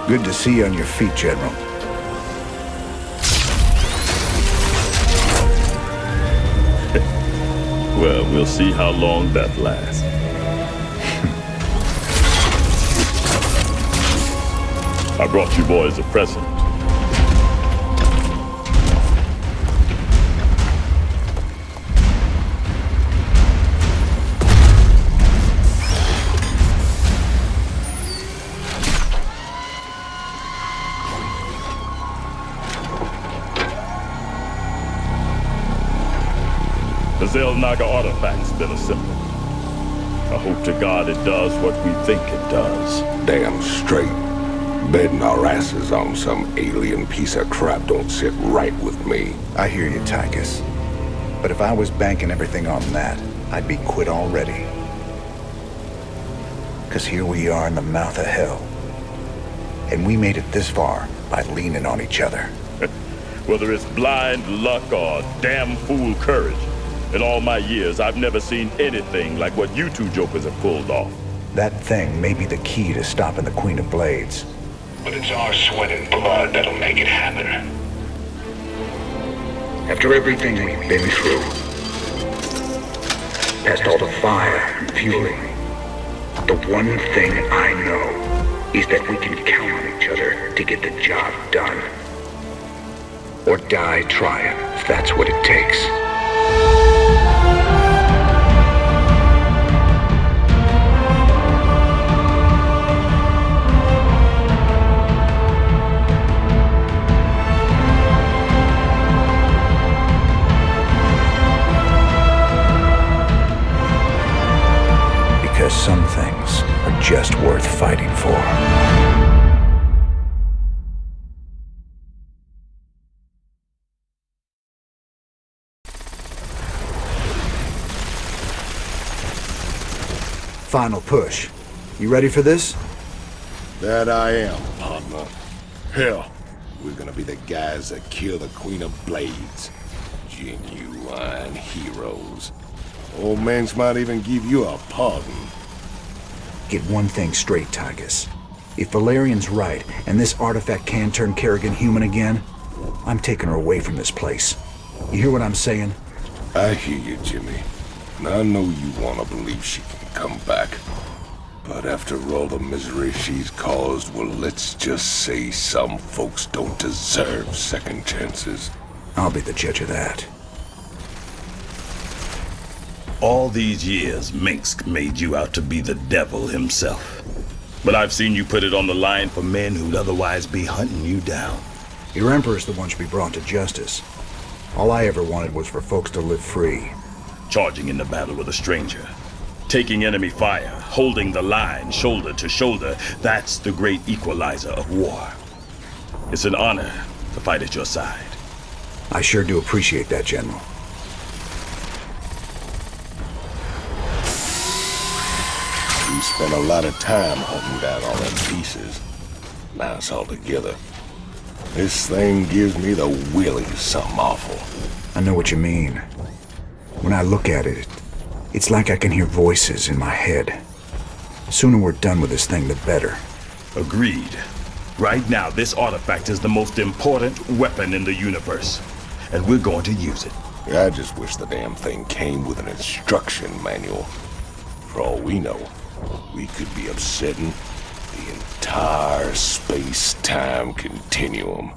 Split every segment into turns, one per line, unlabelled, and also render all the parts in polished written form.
Good to see you on your feet, General.
Well, we'll see how long that lasts. I brought you boys a present. The Zelnaga artifact's been assembled. I hope to God it does what we think it does.
Damn straight. Betting our asses on some alien piece of crap don't sit right with me.
I hear you, Tychus. But if I was banking everything on that, I'd be quit already. 'Cause here we are in the mouth of hell. And we made it this far by leaning on each other.
Whether it's blind luck or damn fool courage, in all my years, I've never seen anything like what you two jokers have pulled off.
That thing may be the key to stopping the Queen of Blades.
But it's our sweat and blood that'll make it happen.
After everything we've been through, past all the fire and fueling, the one thing I know is that we can count on each other to get the job done. Or die trying, if that's what it takes.
Because some things are just worth fighting for. Final push. You ready for this?
That I am, partner. Hell, we're gonna be the guys that kill the Queen of Blades. Genuine heroes. Old Manx might even give you a pardon.
Get one thing straight, Tychus. If Valerian's right, and this artifact can turn Kerrigan human again, I'm taking her away from this place. You hear what I'm saying?
I hear you, Jimmy. And I know you want to believe she can come back. But after all the misery she's caused, well, let's just say some folks don't deserve second chances.
I'll be the judge of that.
All these years, Minsk made you out to be the devil himself. But I've seen you put it on the line for men who'd otherwise be hunting you down.
Your Emperor's the one should be brought to justice. All I ever wanted was for folks to live free.
Charging into battle with a stranger. Taking enemy fire, holding the line shoulder to shoulder. That's the great equalizer of war. It's an honor to fight at your side.
I sure do appreciate that, General.
We spent a lot of time hunting down all them pieces. Now it's all together. This thing gives me the willies something awful.
I know what you mean. When I look at it, it's like I can hear voices in my head. The sooner we're done with this thing, the better.
Agreed. Right now, this artifact is the most important weapon in the universe. And we're going to use it.
I just wish the damn thing came with an instruction manual. For all we know, we could be upsetting the entire space-time continuum.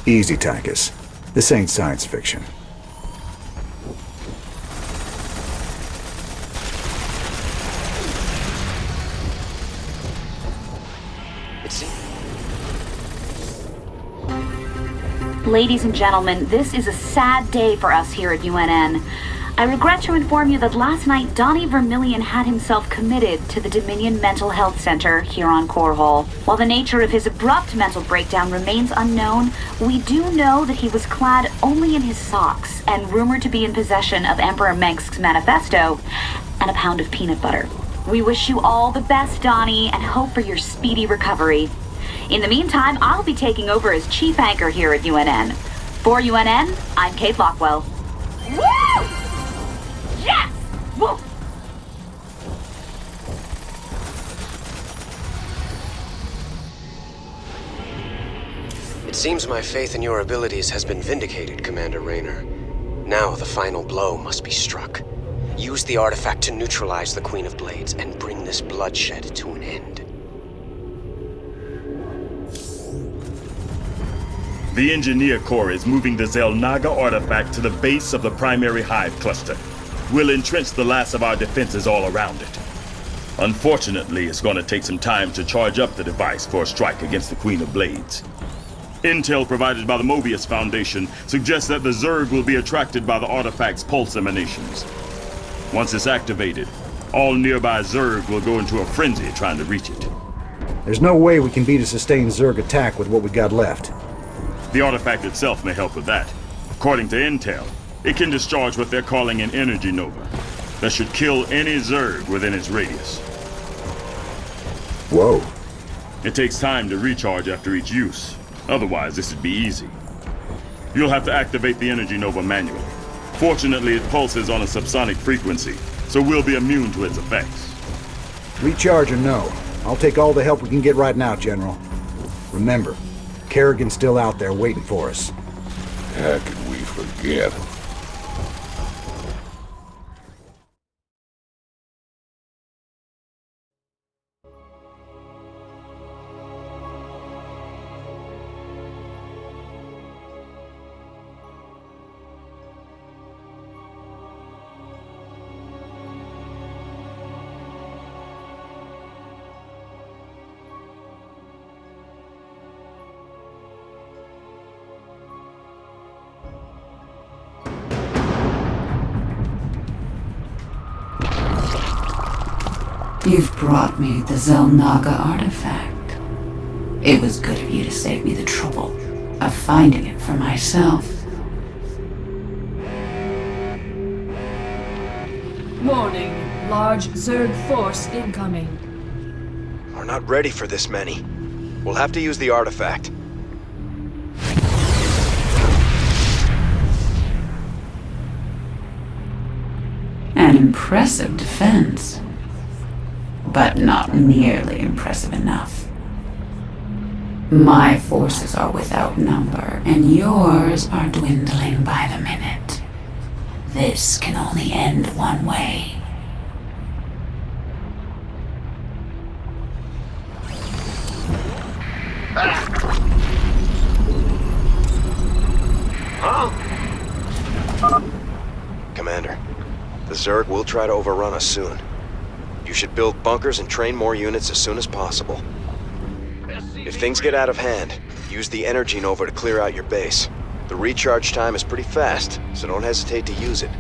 Easy, Tychus. This ain't science fiction.
Ladies and gentlemen, this is a sad day for us here at UNN. I regret to inform you that last night Donnie Vermillion had himself committed to the Dominion Mental Health Center here on Core Hall. While the nature of his abrupt mental breakdown remains unknown, we do know that he was clad only in his socks and rumored to be in possession of Emperor Mengsk's manifesto and a pound of peanut butter. We wish you all the best, Donnie, and hope for your speedy recovery. In the meantime, I'll be taking over as chief anchor here at UNN. For UNN, I'm Kate Lockwell. Woo! Yes! Woo!
It seems my faith in your abilities has been vindicated, Commander Raynor. Now the final blow must be struck. Use the artifact to neutralize the Queen of Blades and bring this bloodshed to an end.
The Engineer Corps is moving the Zelnaga artifact to the base of the primary hive cluster. We'll entrench the last of our defenses all around it. Unfortunately, it's going to take some time to charge up the device for a strike against the Queen of Blades. Intel provided by the Mobius Foundation suggests that the Zerg will be attracted by the artifact's pulse emanations. Once it's activated, all nearby Zerg will go into a frenzy trying to reach it.
There's no way we can beat a sustained Zerg attack with what we got left.
The artifact itself may help with that. According to Intel, it can discharge what they're calling an energy nova that should kill any Zerg within its radius.
Whoa.
It takes time to recharge after each use. Otherwise, this would be easy. You'll have to activate the energy nova manually. Fortunately, it pulses on a subsonic frequency, so we'll be immune to its effects.
Recharge or no, I'll take all the help we can get right now, General. Remember, Kerrigan's still out there waiting for us.
How could we forget?
You've brought me the Zelnaga artifact. It was good of you to save me the trouble of finding it for myself.
Warning. Large Zerg force incoming.
We're not ready for this many. We'll have to use the artifact.
An impressive defense. But not nearly impressive enough. My forces are without number, and yours are dwindling by the minute. This can only end one way.
Commander, the Zerg will try to overrun us soon. You should build bunkers and train more units as soon as possible. If things get out of hand, use the energy nova to clear out your base. The recharge time is pretty fast, so don't hesitate to use it.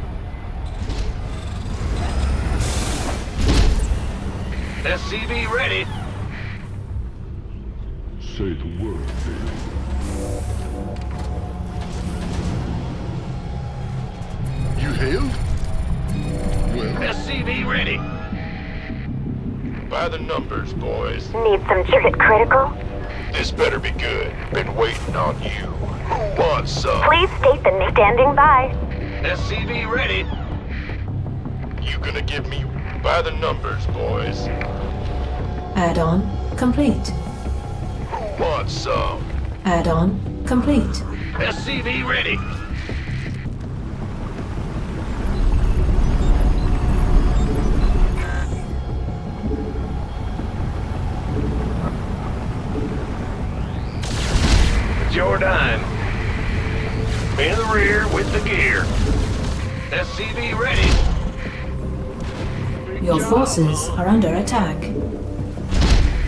SCV ready.
Say the word, baby. You hailed? Well,
SCV ready.
by the numbers, boys.
Need some circuit critical?
This better be good. Been waiting on you. Who wants some?
Please state the name. Standing by.
SCV ready.
You gonna give me by the numbers, boys.
Add-on complete.
Who wants some?
Add-on complete.
SCV ready. It's your dime. In the rear with the gear. SCV ready.
Your forces are under attack.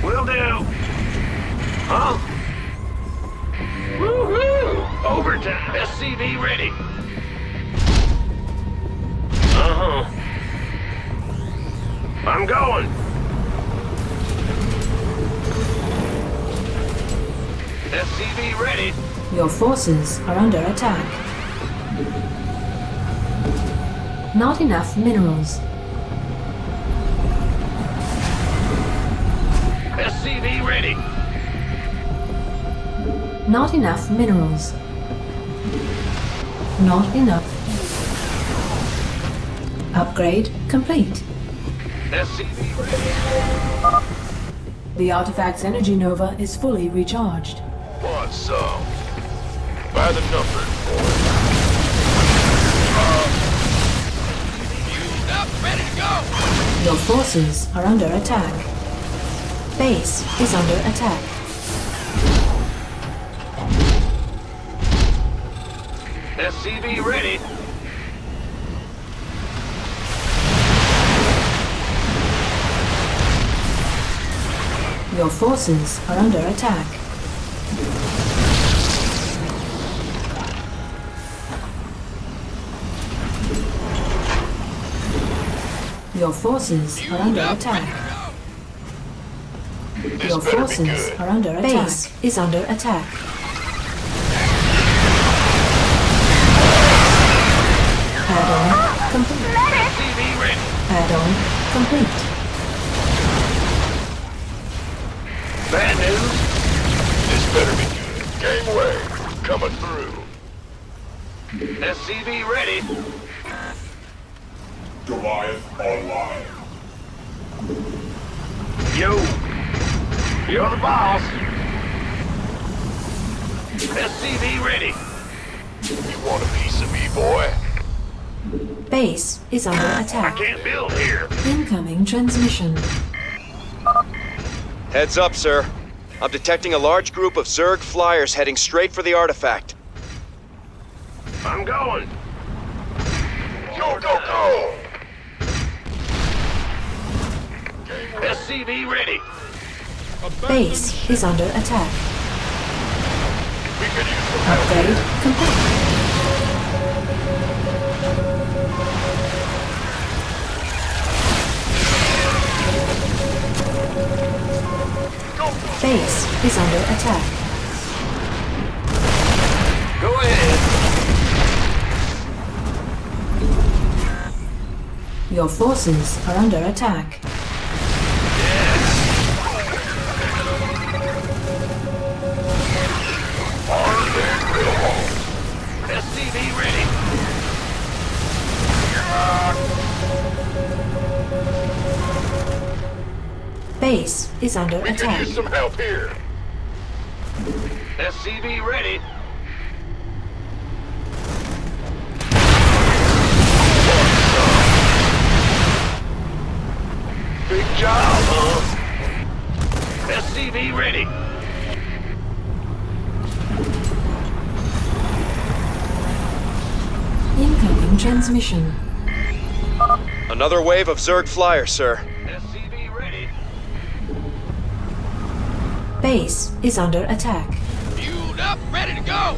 Will do. Huh? Woohoo! Overtime. SCV ready. Uh-huh. I'm going. SCV ready.
Your forces are under attack. Not enough minerals.
SCV ready.
Not enough minerals. Not enough. Upgrade complete.
SCV ready.
The artifact's energy nova is fully recharged.
Want some?
by the numbers, boy. Fused up, ready to go!
Your forces are under attack. Base is under attack.
SCV ready.
Your forces are under attack. Your forces are under attack. Your forces are under attack. Base is under attack. Add-on complete.
SCV ready.
Add-on complete.
Bad news? This better be good. Gangway, coming through. SCV ready.
Goliath online.
Yo, you're the boss. SCV ready. You want a piece of me, boy?
Base is under
I
attack.
can't build here.
Incoming transmission.
Heads up, sir. I'm detecting a large group of Zerg flyers heading straight for the artifact.
I'm going. Go, go, go! SCV ready.
Base is under attack.
We could use some help.
Upgrade complete. Base is under attack.
Go ahead.
Your forces are under attack.
SCV ready.
Base is under
We could
attack.
use some help here. SCV ready. Big job, huh? SCV ready.
Incoming transmission.
Another wave of Zerg flyers, sir.
SCV ready.
Base is under attack.
Fueled up, ready to go.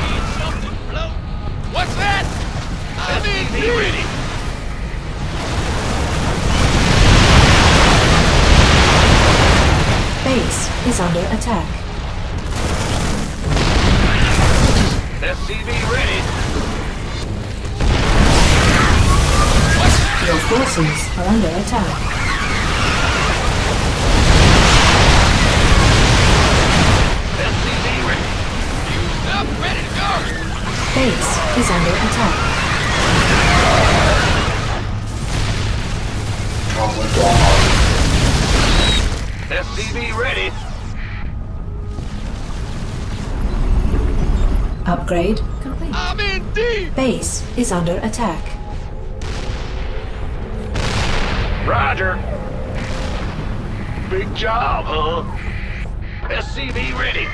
Need something float. What's that? SCV ready.
Base is under attack.
SCV ready.
Your forces are under attack.
SCV ready. Fused up, ready to go.
Base is under attack.
SCV ready.
Upgrade complete.
I'm in deep.
Base is under attack.
Roger. Big job, huh? SCV ready.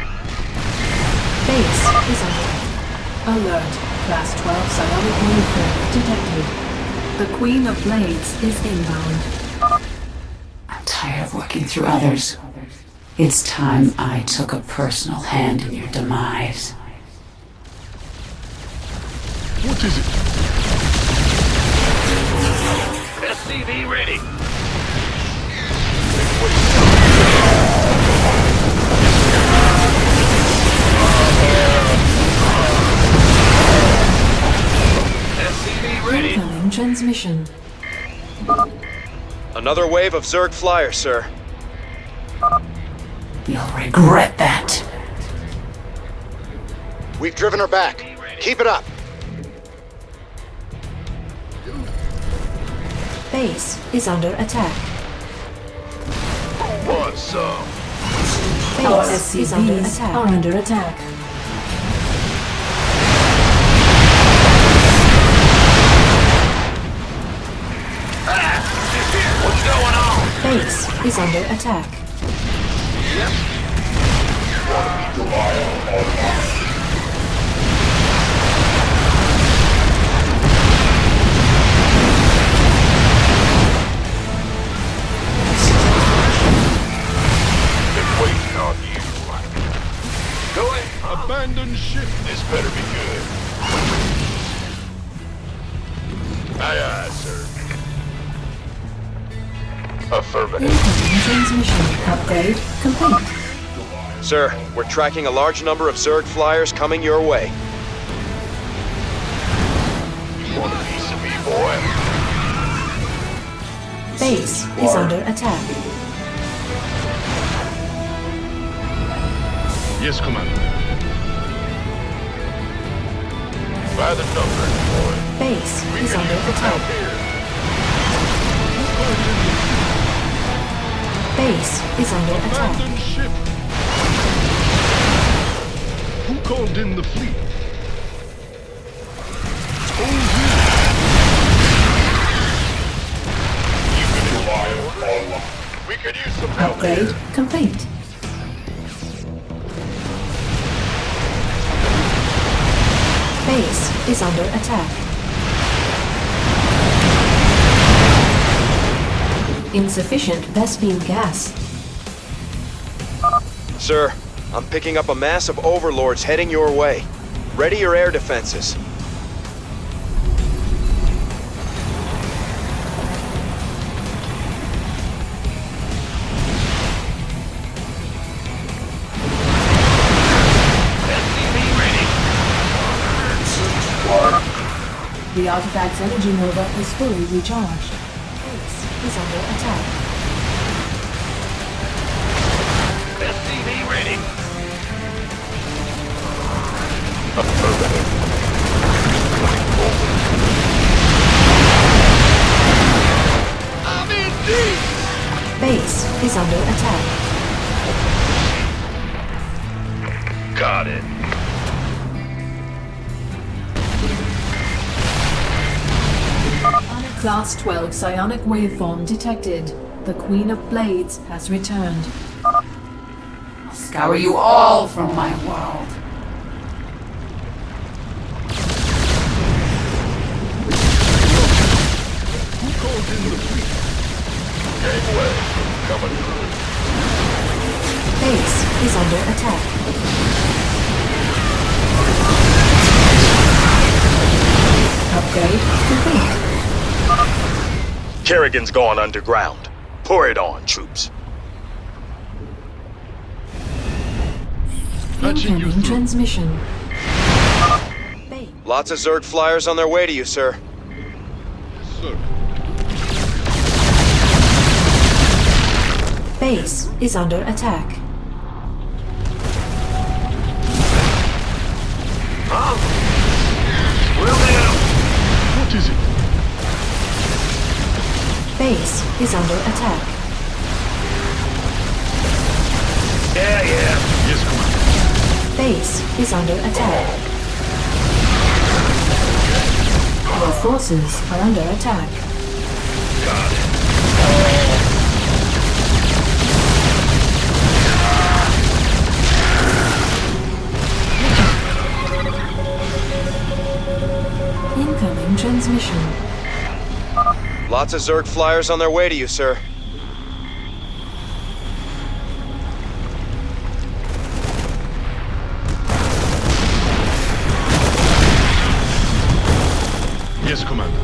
Base is under alert. Class 12 psionic warfare detected. The Queen of Blades is inbound.
I'm tired of working through others. It's time I took a personal hand in your demise.
What is it? SCV ready. SCV ready.
Incoming transmission.
Another wave of Zerg flyers, sir.
You'll regret that.
We've driven her back. Keep it up.
Base is under attack.
What's up?
Base is under attack. Are under attack. Base is under attack.
Been waiting on you. Go ahead. Abandon ship. This better be good. Aye, aye, sir. Affirmative.
Incoming transmission. Upgrade complete.
Sir, we're tracking a large number of Zerg flyers coming your way.
You want a piece of me, boy?
Base is under attack.
Yes, Commander. By the numbers, boy.
Base is under attack. Base is under attack.
Abandoned ship. Who called in the fleet? We could use some help
Upgrade
here.
complete. Base is under attack. Insufficient Vespene gas.
Sir, I'm picking up a mass of overlords heading your way. Ready your air defenses.
The artifact's energy nova is fully recharged. Base is under attack.
SCV ready. Affirmative. I'm in deep.
Base is under attack.
Got it.
Class 12 psionic waveform detected. The Queen of Blades has returned.
I'll scour you all from my world.
Who called in the fleet? Gangway. Coming through.
Base is under attack. Upgrade complete.
Kerrigan's gone underground. Pour it on, troops.
Patching you
Incoming
through.
transmission. Base.
Lots of Zerg flyers on their way to you, sir.
Sir.
Base is under attack.
Will now. What is it?
Base is under attack.
Yeah. Yes, Commander.
Base is under attack. Your forces are under attack.
Got it.
Incoming transmission.
Lots of Zerg flyers on their way to you, sir.
Yes, Commander.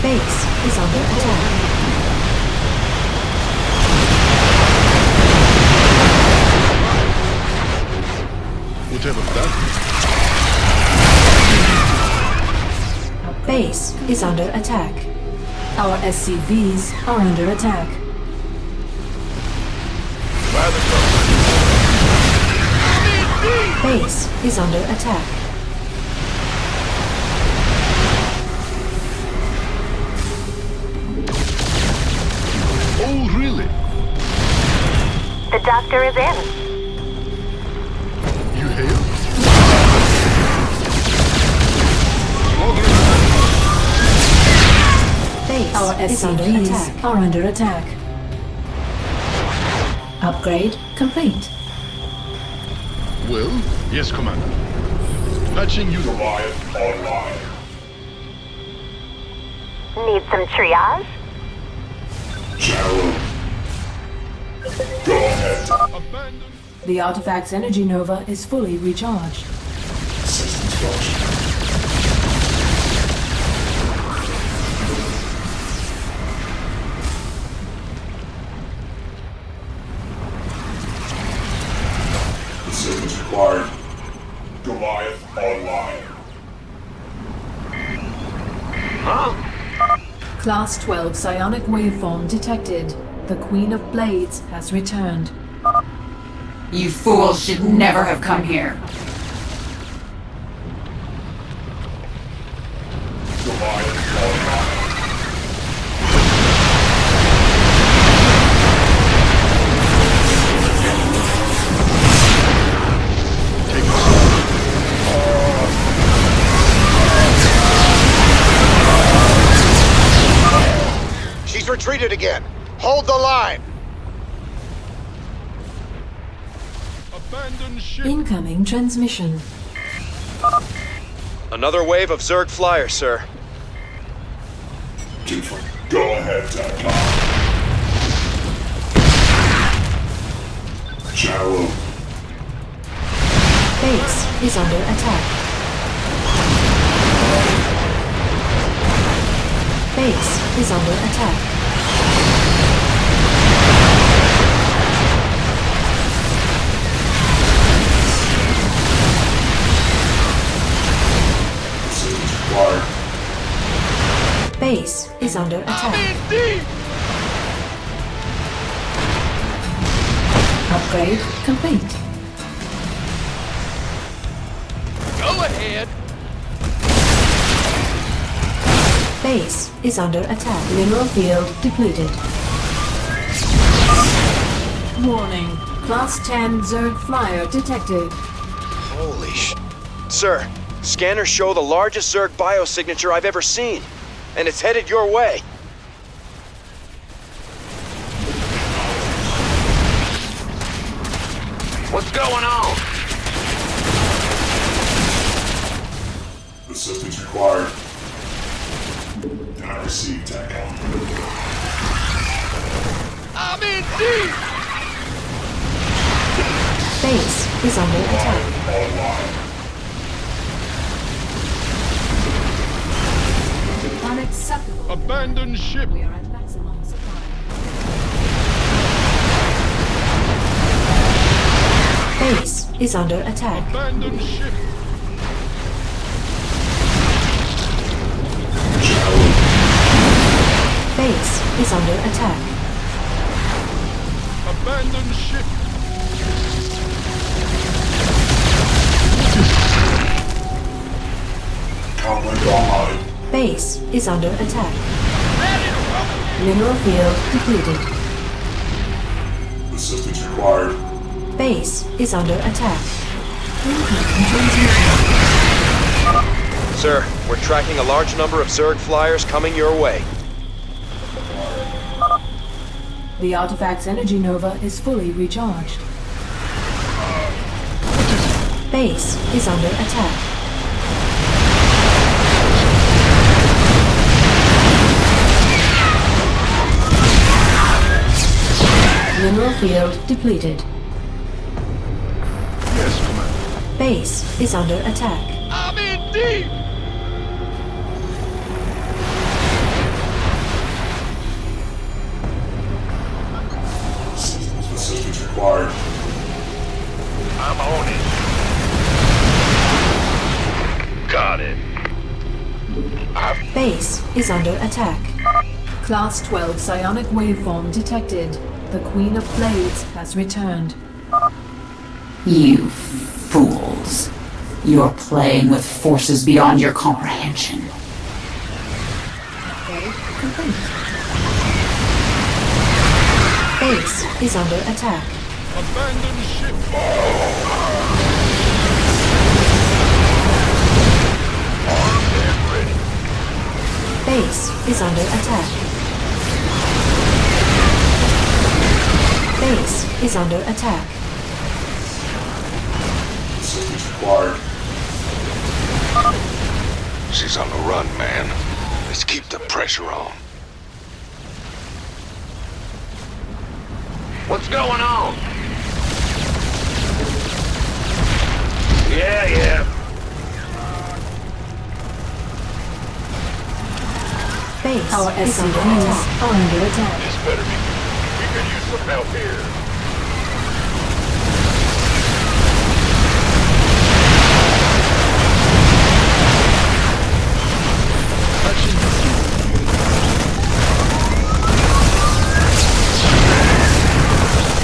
Base is under attack.
Whatever that
Base is under attack. Our SCVs are under attack.
by the numbers.
Base is under attack.
Oh, really?
The doctor is in.
You hail?
is under attack.
SCVs are under attack. Upgrade complete.
Well, yes, Commander. Patching you Goliath online.
Need some triage?
General. Go ahead. Abandon.
The artifact's energy nova is fully recharged.
Systems function. Assistance required. Goliath online.
Huh?
Class 12 psionic waveform detected. The Queen of Blades has returned.
You fools should never have come here.
Goliath online.
She's retreated again. Hold the line.
Abandon ship.
Incoming transmission.
Another wave of Zerg flyers, sir.
Go ahead, TACOM. General.
Base is under attack. Base is under attack.
Systems required.
Base is under attack. Upgrade complete.
Go ahead.
Base is under attack. Mineral field depleted. Warning. Class 10 Zerg flyer detected.
Holy sh... Sir, scanners show the largest Zerg biosignature I've ever seen. And it's headed your way.
What's going on?
Assistance required. I received TACOM.
I'm in deep.
Base is under attack.
Online.
Unacceptable.
Abandon ship.
We are at maximum supply. Base is under attack.
Abandon ship.
Base is under attack.
Abandon ship. Comlink online.
Base is under attack. Mineral field depleted.
Assistance required.
Base is under attack. Incoming transmission.
Sir, we're tracking a large number of Zerg flyers coming your way.
The artifact's energy nova is fully recharged. Base is under attack. Mineral field depleted.
Yes, Commander.
Base is under attack.
I'm in deep.
Assistance required.
I'm on it. Got it.
Base is under attack. Class 12 psionic waveform detected. The Queen of Blades has returned.
You fools. You're playing with forces beyond your comprehension.
Upgrade complete. Base is under attack.
Abandon ship.
Base is under attack. is under attack.
Assistance required.
She's on the run, man. Let's keep the pressure on.
What's going on? Yeah.
Base our SCVs are under attack.
This better be good. We could use some help here.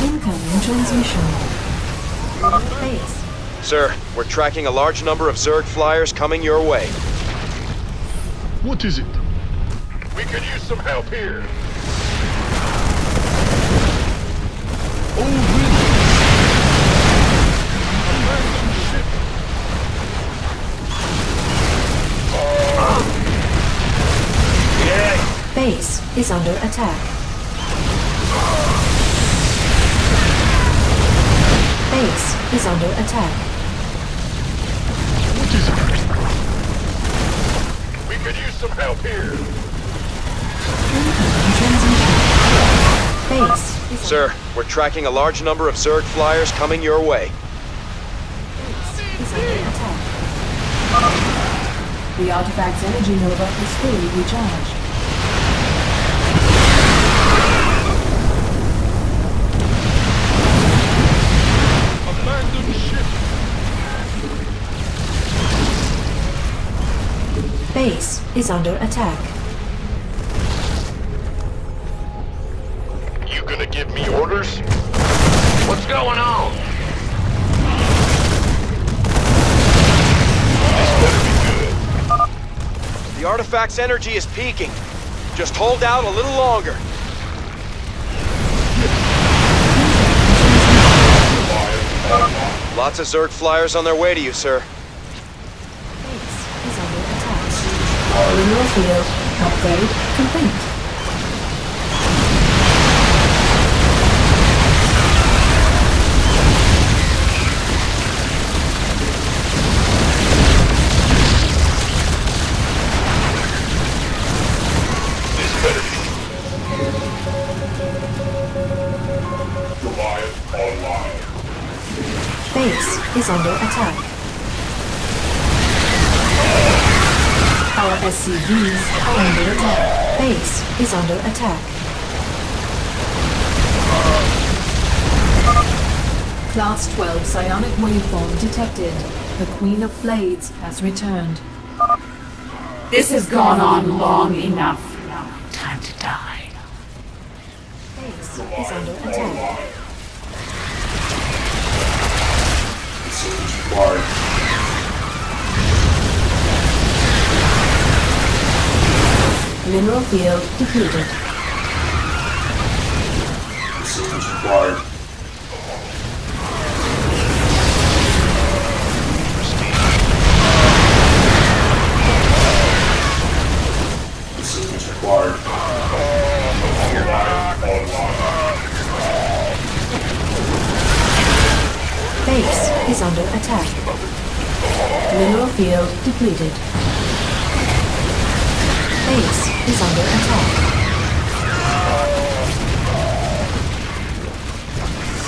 Incoming transmission. Base.
Sir, we're tracking a large number of Zerg flyers coming your way.
What is it? We could use some help here. Oh, really? Abandoned ship.
Yeah.
Base is under attack. Base is under attack.
What is it? We could use some help here.
Incoming transmission. Base is
Sir, we're tracking a large number of Zerg flyers coming your way.
is under attack. The artifact's energy nova is fully recharged.
Abandoned ship.
Base is under attack.
You gonna give me orders?
What's going on?
This better be good.
The artifact's energy is peaking. Just hold out a little longer. Lots of Zerg flyers on their way to you, sir.
Base is under attack. Mineral field upgrade complete.
This better be. Goliath online.
Base is under attack. Our SCVs are under attack. Base is under attack. Class 12 psionic waveform detected. The Queen of Blades has returned.
This has gone on long enough. Time to die.
Base is under attack.
Assistance required.
Mineral field depleted.
Assistance required. Assistance required.
Base is under attack. Mineral field depleted. Base is under attack.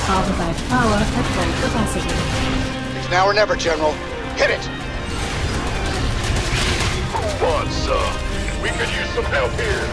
Artifact power at full capacity.
It's now or never, General. Hit it!
Come on, son. We could use some help here.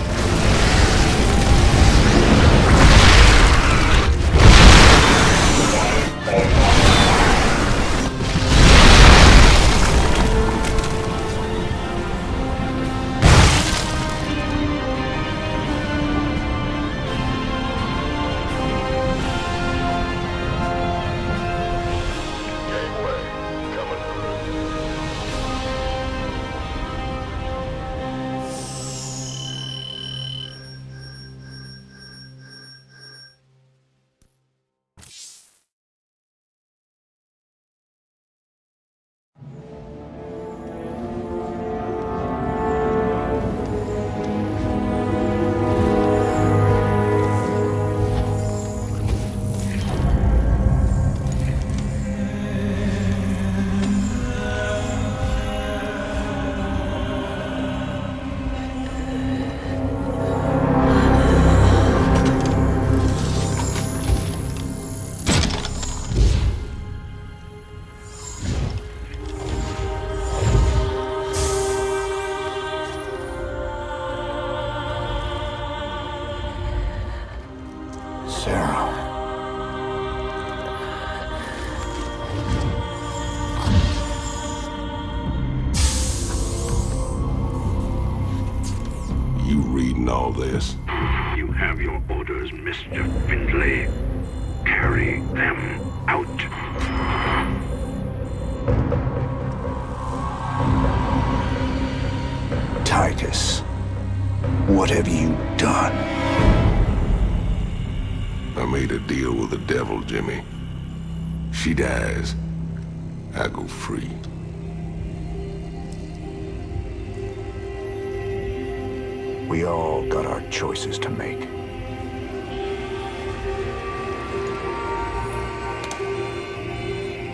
you reading all this?
You have your orders, Mr. Findlay. Carry them out.
Titus, what have you done?
I made a deal with the devil, Jimmy. She dies, I go free.
We all got our choices to make.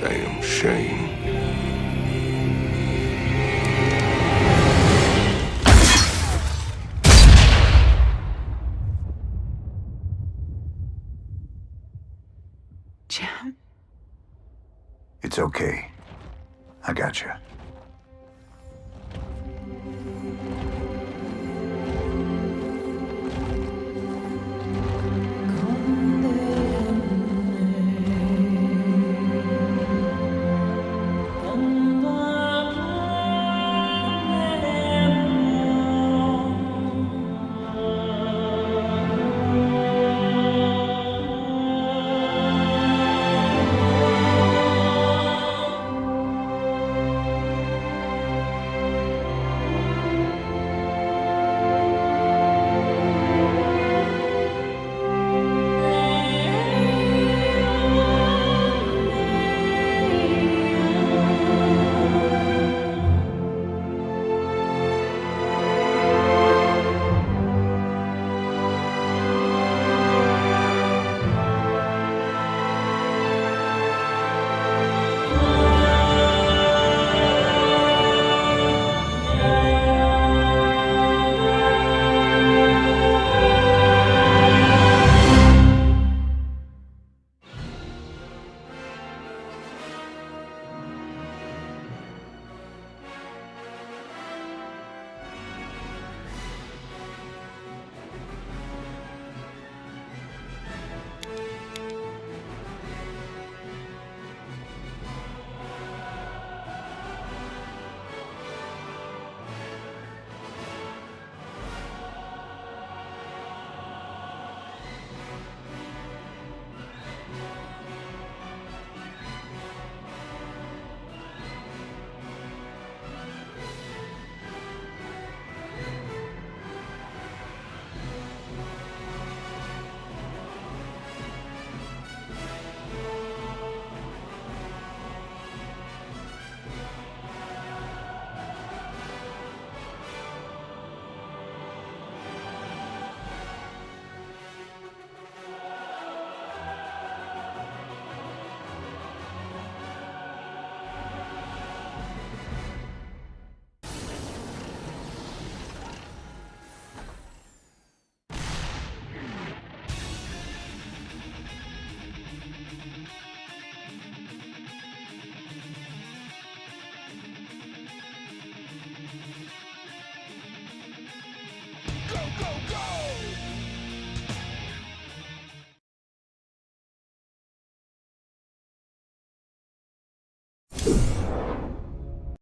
Damn shame.
It's okay. I got you.